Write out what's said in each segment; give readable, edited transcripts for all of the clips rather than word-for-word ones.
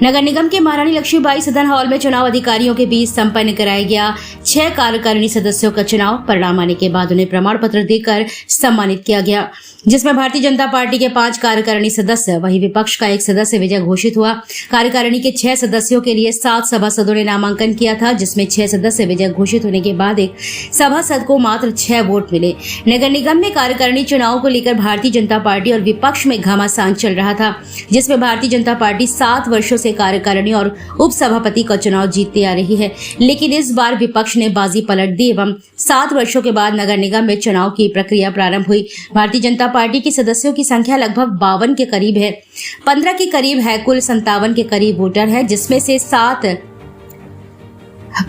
नगर निगम के महारानी लक्ष्मीबाई सदन हॉल में चुनाव अधिकारियों के बीच संपन्न कराया गया 6 कार्यकारिणी सदस्यों का चुनाव। परिणाम आने के बाद उन्हें प्रमाण पत्र देकर सम्मानित किया गया, जिसमें भारतीय जनता पार्टी के 5 कार्यकारिणी सदस्य, वहीं विपक्ष का 1 सदस्य विजय घोषित हुआ। कार्यकारिणी के 6 सदस्यों के लिए 7 सभासदों ने नामांकन किया था, जिसमें 6 सदस्य विजय घोषित होने के बाद एक सभासद को मात्र 6 वोट मिले। नगर निगम में कार्यकारिणी चुनाव को लेकर भारतीय जनता पार्टी और विपक्ष में घमासान चल रहा था, जिसमें भारतीय जनता पार्टी 7 वर्षों से कार्यकारिणी और उप सभापति का चुनाव जीतती आ रही है, लेकिन इस बार विपक्ष ने बाजी पलट दी एवं 7 वर्षों के बाद नगर निगम में चुनाव की प्रक्रिया प्रारंभ हुई। भारतीय जनता पार्टी के सदस्यों की संख्या लगभग 52 के करीब है, 15 के करीब है, कुल 57 के करीब वोटर है, जिसमें से 7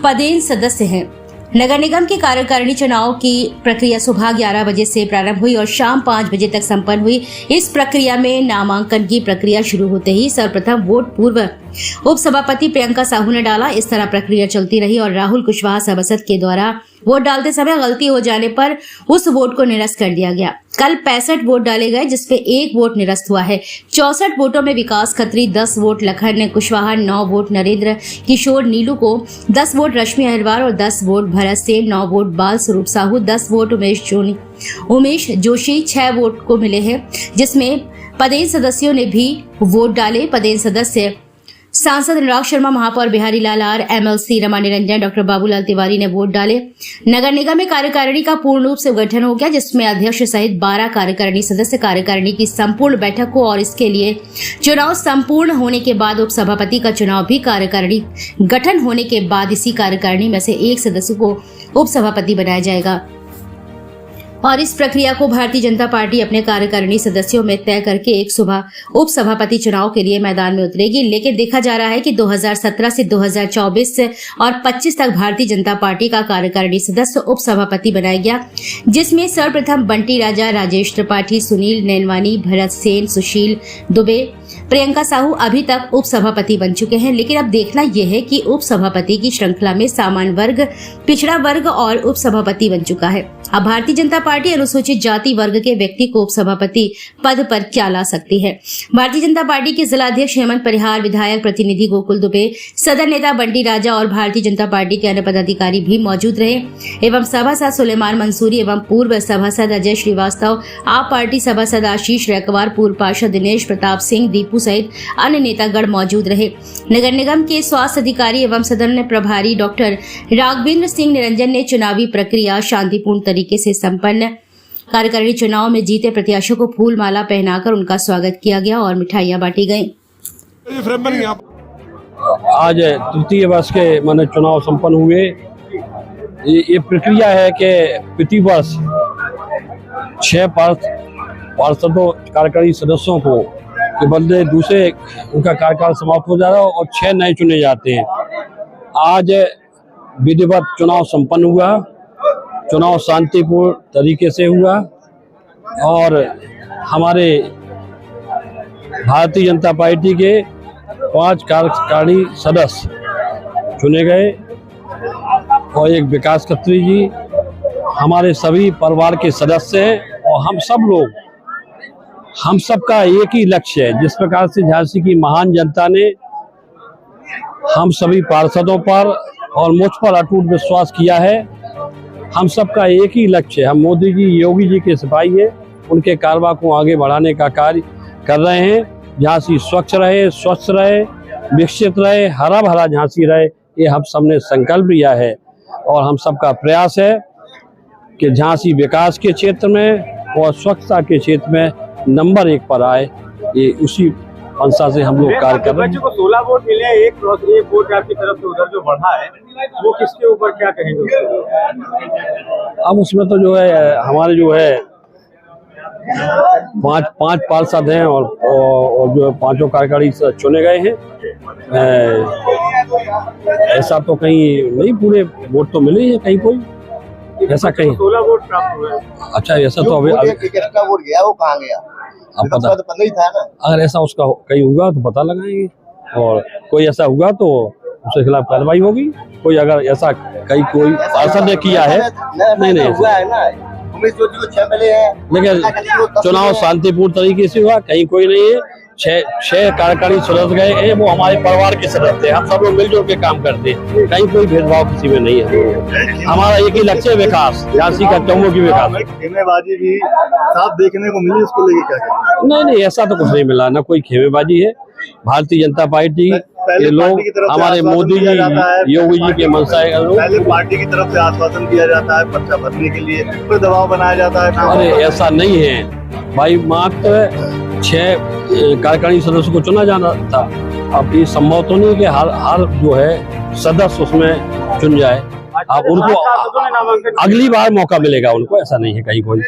पदेन सदस्य हैं। नगर निगम के कार्यकारिणी चुनाव की प्रक्रिया सुबह 11 बजे से प्रारंभ हुई और शाम 5 बजे तक संपन्न हुई। इस प्रक्रिया में नामांकन की प्रक्रिया शुरू होते ही सर्वप्रथम वोट पूर्व उप सभापति प्रियंका साहू ने डाला। इस तरह प्रक्रिया चलती रही और राहुल कुशवाहा सभासद के द्वारा वोट डालते समय गलती हो जाने पर उस वोट को निरस्त कर दिया गया। कल 65 वोट डाले गए, जिसपे 1 वोट निरस्त हुआ है। 64 वोटों में विकास खत्री 10 वोट, लखन कुशवाहा 9 वोट, नरेंद्र किशोर नीलू को 10 वोट, रश्मि अहिरवार और 10 वोट, भरत सेन 9 वोट, बाल स्वरूप साहू 10 वोट, उमेश जोशी 6 वोट को मिले हैं, जिसमें पदेन सदस्यों ने भी वोट डाले। पदेन सदस्य सांसद अनुराग शर्मा, महापौर Bihari Lal R, MLC Rama Niranjan, doctor Babulal Tiwari ने वोट डाले। नगर निगम में कार्यकारिणी का पूर्ण रूप से गठन हो गया, जिसमें अध्यक्ष सहित 12 कार्यकारिणी सदस्य कार्यकारिणी की संपूर्ण बैठक को और इसके लिए चुनाव संपूर्ण होने के बाद उप सभापति का चुनाव भी कार्यकारिणी गठन होने के बाद इसी कार्यकारिणी में से 1 सदस्य को उप सभापति बनाया जाएगा और इस प्रक्रिया को भारतीय जनता पार्टी अपने कार्यकारिणी सदस्यों में तय करके एक सुबह उप सभापति चुनाव के लिए मैदान में उतरेगी। लेकिन देखा जा रहा है कि 2017 से 2024 और 25 तक भारतीय जनता पार्टी का कार्यकारिणी सदस्य उप सभापति बनाया गया, जिसमें सर्वप्रथम बंटी राजा, राजेश त्रिपाठी, सुनील नैनवानी, भरत सेन, सुशील दुबे, प्रियंका साहू अभी तक उप सभापति बन चुके हैं। लेकिन अब देखना यह है कि उप सभापति की श्रृंखला में सामान्य वर्ग, पिछड़ा वर्ग और उप सभापति बन चुका है। अब भारतीय जनता पार्टी अनुसूचित जाति वर्ग के व्यक्ति को उप सभापति पद पर क्या ला सकती है। भारतीय जनता पार्टी के जिलाध्यक्ष हेमंत परिहार, विधायक प्रतिनिधि गोकुल दुबे, सदन नेता बंटी राजा और भारतीय जनता पार्टी के अन्य पदाधिकारी भी मौजूद रहे एवं सभासद सुलेमान मंसूरी एवं पूर्व सभासद अजय श्रीवास्तव, आप पार्टी सभासद आशीष रैकवार, पूर्व पार्षद दिनेश प्रताप सिंह, दीपू सहित अन्य नेतागण मौजूद रहे। नगर निगम के स्वास्थ्य अधिकारी एवं सदन प्रभारी डॉक्टर राघवेंद्र सिंह निरंजन ने चुनावी प्रक्रिया शांतिपूर्ण तरीके से संपन्न। कार्यकारिणी चुनाव में जीते प्रत्याशियों को फूल माला पहनाकर उनका स्वागत किया गया और मिठाइयां बांटी गयी। आज तृतीय वर्ष के माने चुनाव संपन्न हुए। ये प्रक्रिया है कि प्रति वर्ष 6 पार्षदों कार्यकारिणी सदस्यों को के बदले दूसरे उनका कार्यकाल समाप्त हो जा रहा है और 6 नए चुने जाते हैं। आज विधिवत चुनाव संपन्न हुआ। चुनाव शांतिपूर्ण तरीके से हुआ और हमारे भारतीय जनता पार्टी के 5 कार्यकारिणी सदस्य चुने गए और एक विकास खत्री जी हमारे सभी परिवार के सदस्य हैं और हम सबका एक ही लक्ष्य है। जिस प्रकार से झांसी की महान जनता ने हम सभी पार्षदों पर और मुझ पर अटूट विश्वास किया है, हम सबका एक ही लक्ष्य है। हम मोदी जी, योगी जी के सिपाही हैं, उनके कारवा को आगे बढ़ाने का कार्य कर रहे हैं। झांसी स्वच्छ रहे, स्वस्थ रहे, विकसित रहे, हरा भरा झांसी रहे, ये हम सबने संकल्प लिया है और हम सबका प्रयास है कि झांसी विकास के क्षेत्र में और स्वच्छता के क्षेत्र में नंबर 1 पर आए। ये उसी मंशा से हम लोग कार्य कर रहे हैं। 16 वोट मिले, एक वोट आपकी तरफ से उधर जो बढ़ा है वो किसके ऊपर क्या कहेंगे? अब उसमें तो जो है हमारे जो है 5 पार्षद हैं और जो 5 कार्यकारिणी चुने गए हैं। ऐसा तो कहीं नहीं, पूरे वोट तो मिले हैं, कहीं कोई ऐसा कहीं 16 वोट प्राप्त हुए। अच्छा, ऐसा तो अभी का वोट गया, वो कहाँ गया अब पता नहीं था ना। अगर ऐसा उसका कहीं हुआ तो पता लगाएंगे और कोई ऐसा हुआ तो उसके खिलाफ कार्रवाई होगी। कोई अगर ऐसा कहीं कोई पार्षद ने किया है नहीं हुआ है ना, उमेश जोशी को 6 मिले हैं, लेकिन चुनाव शांतिपूर्ण तरीके से हुआ, कहीं कोई नहीं है। छह कार्यकारी सदस्य गए हैं, वो हमारे परिवार के सदस्य हैं। हम सब लोग मिलजुल के काम करते हैं, कहीं कोई भेदभाव किसी में नहीं है। हमारा एक ही लक्ष्य है, विकास, झांसी का चौमुखी विकास। खेमेबाजी भी साफ देखने को मिली, उसको लेके क्या कहना? नहीं, ऐसा तो कुछ नहीं मिला, ना कोई खेमेबाजी है। भारतीय जनता पार्टी पहले ये लोग पार्टी की तरफ से हमारे आश्वासन मोदी दिया जी, जाता है, योगी जी के मंशा है लोग। पहले पार्टी की तरफ से आश्वासन दिया जाता है पर्चा भरने के लिए, फिर दबाव बनाया जाता है। अरे ऐसा नहीं है भाई, मात्र 6 कार्यकारिणी सदस्य को चुना जाना था। अब ये संभव तो नहीं कि हर जो है सदस्य उसमें चुन जाए। अब उनको नामांकन अगली बार मौका मिलेगा उनको, ऐसा नहीं है कहीं कोई।